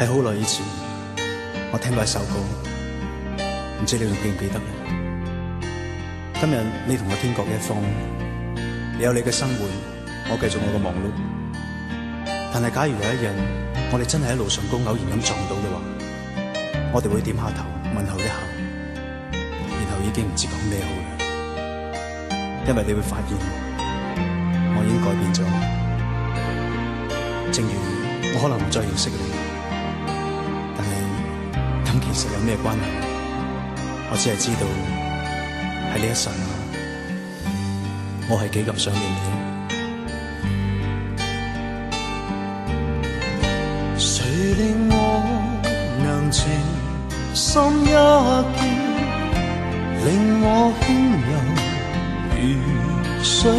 喺好耐以前，我聽過一首歌，唔知你仲記唔記得咧？今日你同我天各一方，你有你嘅生活，我繼續我嘅忙碌。但係假如有一日，我哋真係喺路上高偶然咁撞到嘅話，我哋會點下頭問候一下，然後已經唔知講咩好啦。因為你會發現，我已經改變咗。正如我可能唔再認識你，但係咁其實有咩關係？我只係知道喺呢一剎那，我係幾咁想念你。誰令我能情深一見，令我輕柔如水。